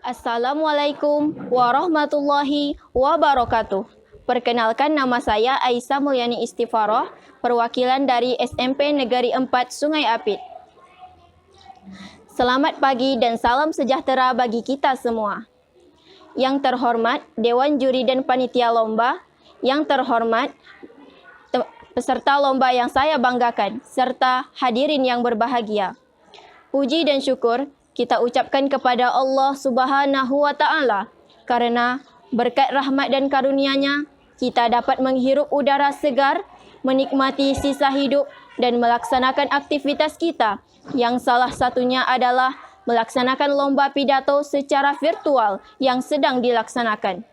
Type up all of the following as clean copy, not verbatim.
Assalamualaikum warahmatullahi wabarakatuh. Perkenalkan, nama saya Aisyah Mulyani Istifaroh, perwakilan dari SMP Negeri 4 Sungai Apit. Selamat pagi dan salam sejahtera bagi kita semua. Yang terhormat Dewan Juri dan Panitia Lomba, yang terhormat peserta lomba yang saya banggakan, serta hadirin yang berbahagia. Puji dan syukur kita ucapkan kepada Allah Subhanahu wa Ta'ala, karena berkat rahmat dan karunia-Nya kita dapat menghirup udara segar, menikmati sisa hidup dan melaksanakan aktivitas kita, yang salah satunya adalah melaksanakan lomba pidato secara virtual yang sedang dilaksanakan.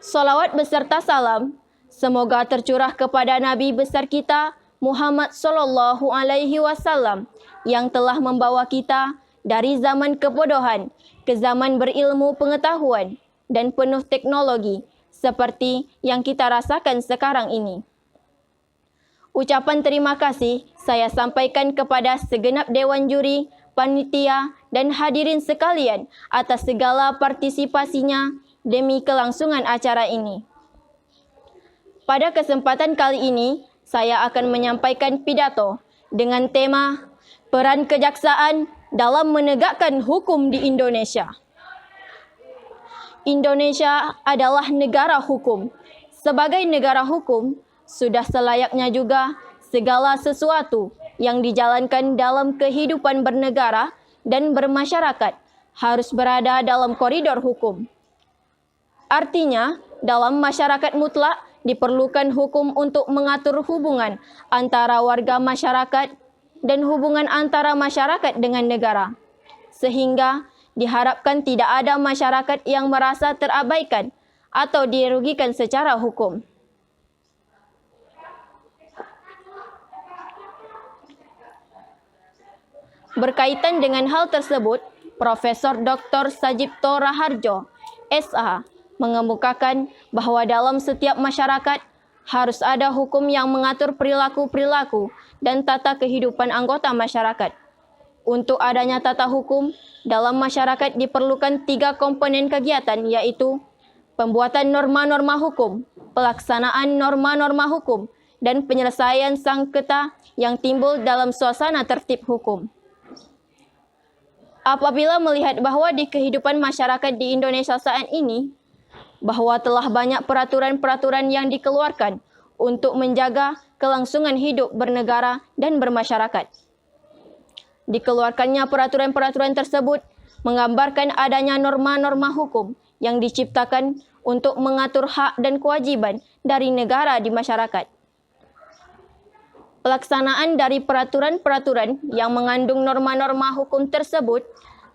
Salawat beserta salam semoga tercurah kepada Nabi besar kita Muhammad sallallahu alaihi wasallam yang telah membawa kita dari zaman kebodohan ke zaman berilmu pengetahuan dan penuh teknologi seperti yang kita rasakan sekarang ini. Ucapan terima kasih saya sampaikan kepada segenap Dewan Juri, Panitia dan hadirin sekalian atas segala partisipasinya demi kelangsungan acara ini. Pada kesempatan kali ini, saya akan menyampaikan pidato dengan tema Peran Kejaksaan dalam Menegakkan Hukum di Indonesia. Indonesia adalah negara hukum. Sebagai negara hukum, sudah selayaknya juga segala sesuatu yang dijalankan dalam kehidupan bernegara dan bermasyarakat harus berada dalam koridor hukum. Artinya, dalam masyarakat mutlak diperlukan hukum untuk mengatur hubungan antara warga masyarakat dan hubungan antara masyarakat dengan negara, sehingga diharapkan tidak ada masyarakat yang merasa terabaikan atau dirugikan secara hukum. Berkaitan dengan hal tersebut, Profesor Dr. Sajipto Raharjo, SA, mengemukakan bahwa dalam setiap masyarakat harus ada hukum yang mengatur perilaku-perilaku dan tata kehidupan anggota masyarakat. Untuk adanya tata hukum, dalam masyarakat diperlukan 3 komponen kegiatan, yaitu pembuatan norma-norma hukum, pelaksanaan norma-norma hukum, dan penyelesaian sengketa yang timbul dalam suasana tertib hukum. Apabila melihat bahwa di kehidupan masyarakat di Indonesia saat ini, bahwa telah banyak peraturan-peraturan yang dikeluarkan untuk menjaga kelangsungan hidup bernegara dan bermasyarakat. Dikeluarkannya peraturan-peraturan tersebut menggambarkan adanya norma-norma hukum yang diciptakan untuk mengatur hak dan kewajiban dari negara di masyarakat. Pelaksanaan dari peraturan-peraturan yang mengandung norma-norma hukum tersebut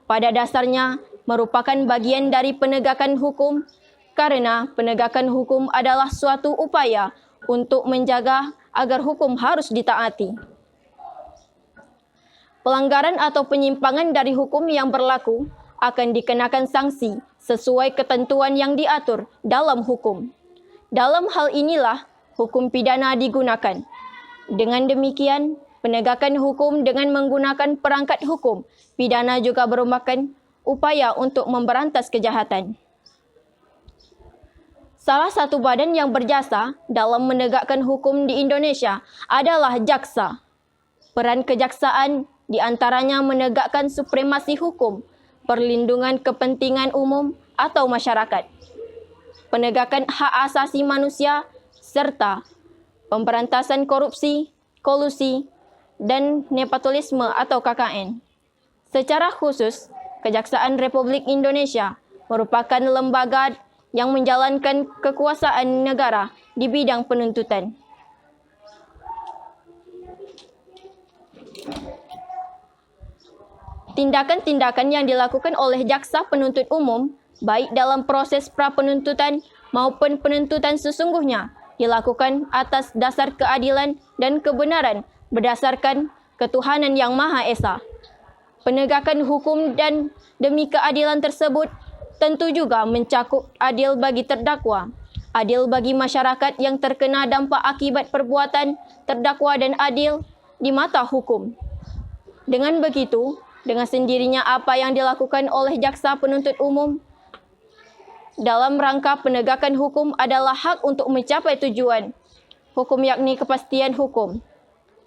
pada dasarnya merupakan bagian dari penegakan hukum, karena penegakan hukum adalah suatu upaya untuk menjaga agar hukum harus ditaati. Pelanggaran atau penyimpangan dari hukum yang berlaku akan dikenakan sanksi sesuai ketentuan yang diatur dalam hukum. Dalam hal inilah hukum pidana digunakan. Dengan demikian, penegakan hukum dengan menggunakan perangkat hukum pidana juga merupakan upaya untuk memberantas kejahatan. Salah satu badan yang berjasa dalam menegakkan hukum di Indonesia adalah jaksa. Peran kejaksaan diantaranya menegakkan supremasi hukum, perlindungan kepentingan umum atau masyarakat, penegakan hak asasi manusia, serta pemberantasan korupsi, kolusi, dan nepotisme atau KKN. Secara khusus, Kejaksaan Republik Indonesia merupakan lembaga yang menjalankan kekuasaan negara di bidang penuntutan. Tindakan-tindakan yang dilakukan oleh jaksa penuntut umum, baik dalam proses pra-penuntutan maupun penuntutan sesungguhnya, dilakukan atas dasar keadilan dan kebenaran berdasarkan ketuhanan yang Maha Esa. Penegakan hukum dan demi keadilan tersebut tentu juga mencakup adil bagi terdakwa, adil bagi masyarakat yang terkena dampak akibat perbuatan terdakwa, dan adil di mata hukum. Dengan begitu, Dengan sendirinya apa yang dilakukan oleh jaksa penuntut umum dalam rangka penegakan hukum adalah hak untuk mencapai tujuan hukum, yakni kepastian hukum,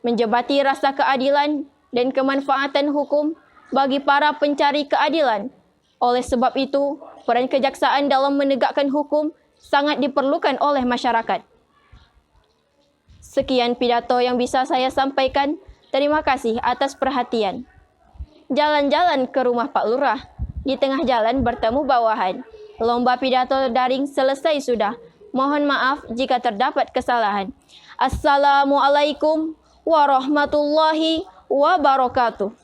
menjabati rasa keadilan dan kemanfaatan hukum bagi para pencari keadilan. Oleh sebab itu, peran kejaksaan dalam menegakkan hukum sangat diperlukan oleh masyarakat. Sekian pidato yang bisa saya sampaikan. Terima kasih atas perhatian. Jalan-jalan ke rumah Pak Lurah. Di tengah jalan bertemu bawahan. Lomba pidato daring selesai sudah. Mohon maaf jika terdapat kesalahan. Assalamualaikum warahmatullahi wabarakatuh.